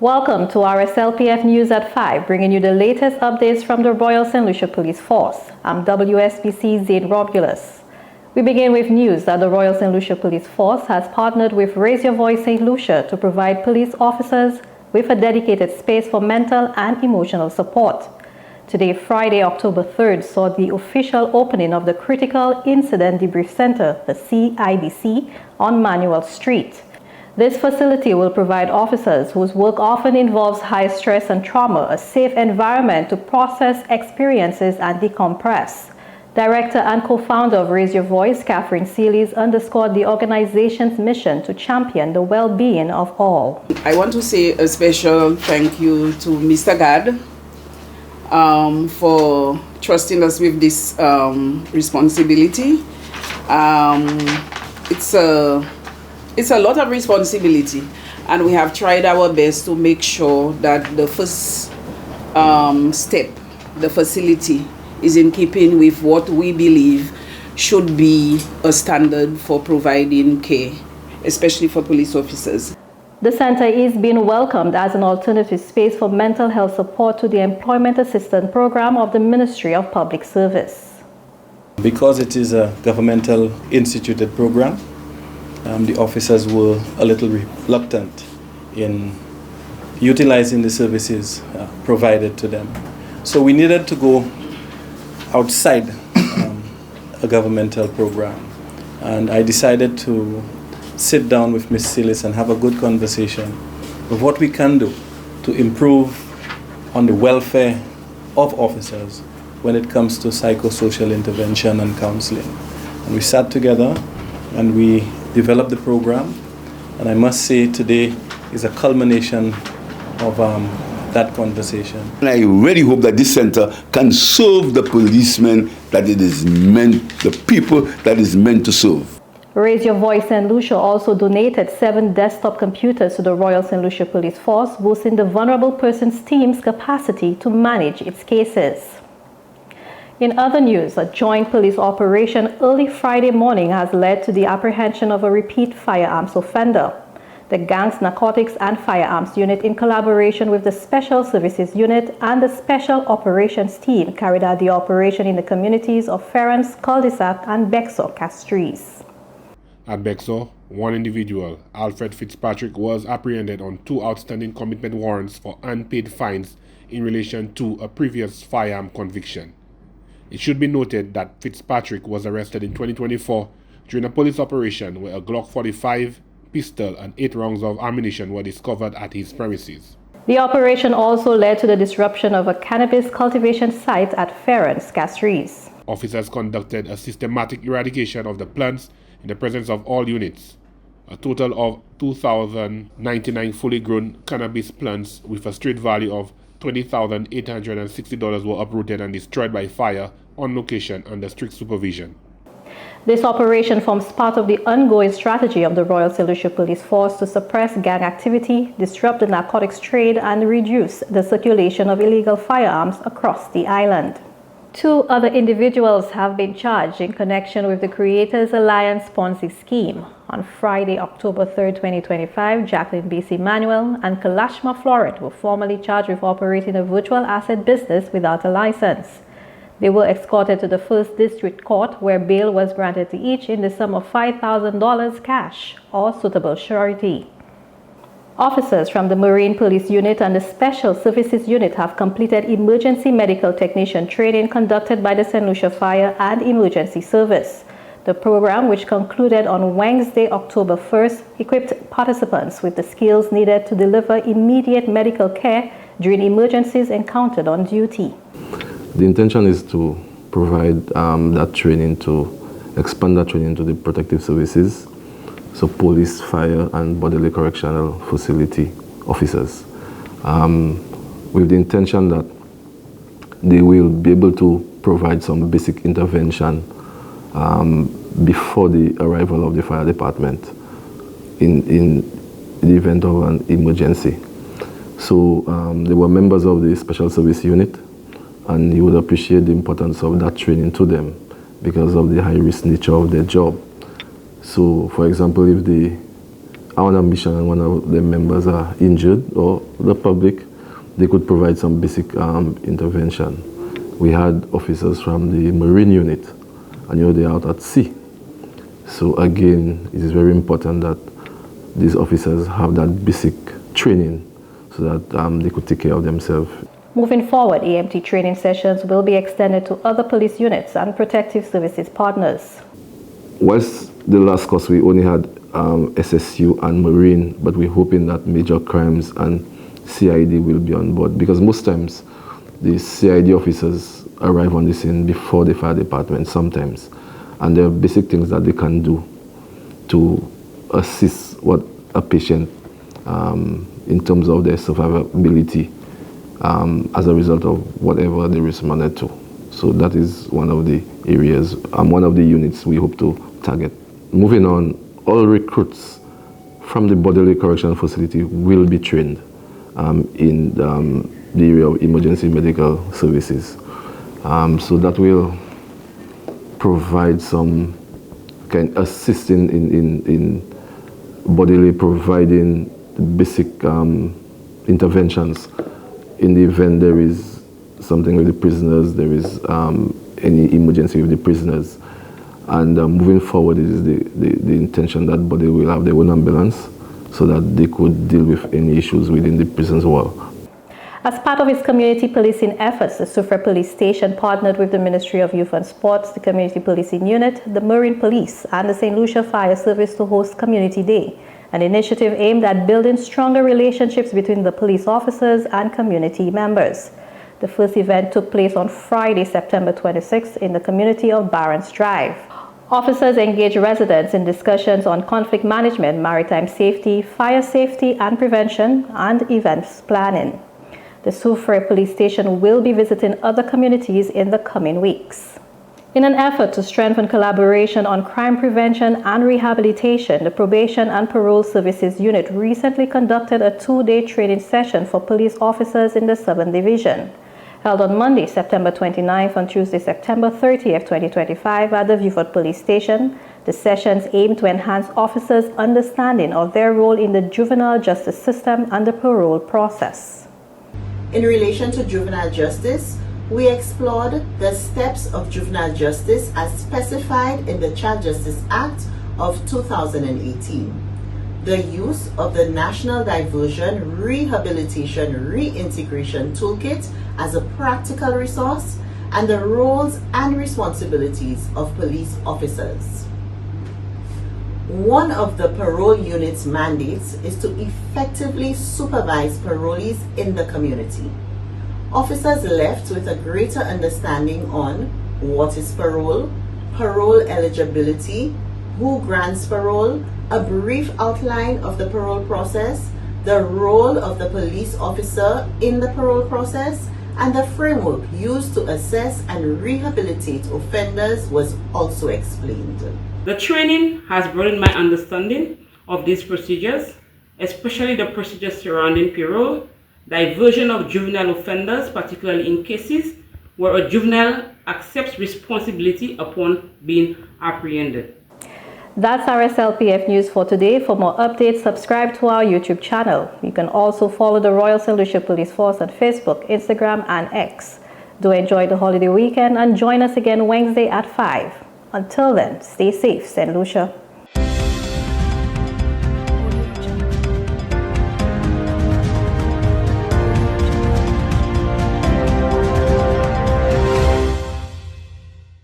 Welcome to our Rslpf News at 5, bringing you the latest updates from the Royal St. Lucia Police Force. I'm WSPC Zaid Robulus. We begin with news that the Royal St. Lucia Police Force has partnered with Raise Your Voice St. Lucia to provide police officers with a dedicated space for mental and emotional support. Today, Friday, October 3rd, saw the official opening of the Critical Incident Debrief Center, the CIDC, on Manuel Street. This facility will provide officers whose work often involves high stress and trauma a safe environment to process experiences and decompress. Director and co-founder of Raise Your Voice, Catherine Seelys, underscored the organization's mission to champion the well-being of all. I want to say a special thank you to Mr. Gad for trusting us with this responsibility. It's a lot of responsibility, and we have tried our best to make sure that the first step, the facility, is in keeping with what we believe should be a standard for providing care, especially for police officers. The center is being welcomed as an alternative space for mental health support to the Employment Assistance Program of the Ministry of Public Service. Because it is a governmental instituted program, the officers were a little reluctant in utilizing the services provided to them. So we needed to go outside a governmental program. And I decided to sit down with Ms. Seelys and have a good conversation of what we can do to improve on the welfare of officers when it comes to psychosocial intervention and counseling. And we sat together and we developed the program, and I must say today is a culmination of that conversation. And I really hope that this center can serve the policemen that it is meant, the people that is meant to serve. Raise Your Voice St. Lucia also donated 7 desktop computers to the Royal St. Lucia Police Force, boosting the vulnerable persons team's capacity to manage its cases. In other news, a joint police operation early Friday morning has led to the apprehension of a repeat firearms offender. The gang's narcotics and firearms unit, in collaboration with the Special Services Unit and the Special Operations Team, carried out the operation in the communities of Firearms, Cul-de-sac and Bexor, Castries. At Bexor, one individual, Alfred Fitzpatrick, was apprehended on 2 outstanding commitment warrants for unpaid fines in relation to a previous firearm conviction. It should be noted that Fitzpatrick was arrested in 2024 during a police operation where a Glock 45 pistol and 8 rounds of ammunition were discovered at his premises. The operation also led to the disruption of a cannabis cultivation site at Firearms, Castries. Officers conducted a systematic eradication of the plants in the presence of all units. A total of 2,099 fully grown cannabis plants with a street value of $20,860 were uprooted and destroyed by fire on location under strict supervision. This operation forms part of the ongoing strategy of the Royal St. Lucia Police Force to suppress gang activity, disrupt the narcotics trade, and reduce the circulation of illegal firearms across the island. 2 other individuals have been charged in connection with the Creators Alliance Ponzi scheme. On Friday, October 3rd, 2025, Jacqueline B.C. Manuel and Kalashma Florent were formally charged with operating a virtual asset business without a license. They were escorted to the 1st District Court, where bail was granted to each in the sum of $5,000 cash or suitable surety. Officers from the Marine Police Unit and the Special Services Unit have completed emergency medical technician training conducted by the St. Lucia Fire and Emergency Service. The program, which concluded on Wednesday, October 1st, equipped participants with the skills needed to deliver immediate medical care during emergencies encountered on duty. The intention is to provide that training, to expand that training to the protective services, so police, fire, and bodily correctional facility officers, with the intention that they will be able to provide some basic intervention before the arrival of the fire department in the event of an emergency. So they were members of the Special Service Unit, and you would appreciate the importance of that training to them because of the high-risk nature of their job. So, for example, if they on a mission and one of the members are injured, or the public, they could provide some basic intervention. We had officers from the Marine unit, and they're out at sea. So again, it is very important that these officers have that basic training so that they could take care of themselves. Moving forward, EMT training sessions will be extended to other police units and protective services partners. Whilst the last course we only had SSU and Marine, but we're hoping that major crimes and CID will be on board, because most times the CID officers arrive on the scene before the fire department sometimes, and there are basic things that they can do to assist what a patient in terms of their survivability as a result of whatever they responded to. So that is one of the areas, one of the units we hope to target. Moving on, all recruits from the bodily correctional facility will be trained in the area of emergency medical services. So that will provide some kind of assisting in bodily providing basic interventions in the event there is something with the prisoners, there is any emergency with the prisoners. And moving forward, it is the intention that body will have their own ambulance so that they could deal with any issues within the prison's wall. As part of its community policing efforts, the Sufra Police Station partnered with the Ministry of Youth and Sports, the Community Policing Unit, the Marine Police, and the St. Lucia Fire Service to host Community Day, an initiative aimed at building stronger relationships between the police officers and community members. The first event took place on Friday, September 26th in the community of Barron's Drive. Officers engaged residents in discussions on conflict management, maritime safety, fire safety and prevention, and events planning. The Sufra Police Station will be visiting other communities in the coming weeks. In an effort to strengthen collaboration on crime prevention and rehabilitation, the Probation and Parole Services Unit recently conducted a 2-day training session for police officers in the 7th Division. Held on Monday, September 29th and Tuesday, September 30th, 2025 at the Viewford Police Station, the sessions aim to enhance officers' understanding of their role in the juvenile justice system and the parole process. In relation to juvenile justice, we explored the steps of juvenile justice as specified in the Child Justice Act of 2018. The use of the National Diversion Rehabilitation Reintegration Toolkit as a practical resource, and the roles and responsibilities of police officers. One of the parole unit's mandates is to effectively supervise parolees in the community. Officers left with a greater understanding on what is parole, parole eligibility, who grants parole, a brief outline of the parole process, the role of the police officer in the parole process, and the framework used to assess and rehabilitate offenders was also explained. The training has broadened my understanding of these procedures, especially the procedures surrounding parole, diversion of juvenile offenders, particularly in cases where a juvenile accepts responsibility upon being apprehended. That's our Rslpf news for today. For more updates, subscribe to our YouTube channel. You can also follow the Royal St. Lucia Police Force on Facebook, Instagram, and X. Do enjoy the holiday weekend and join us again Wednesday at 5. Until then, stay safe, St. Lucia.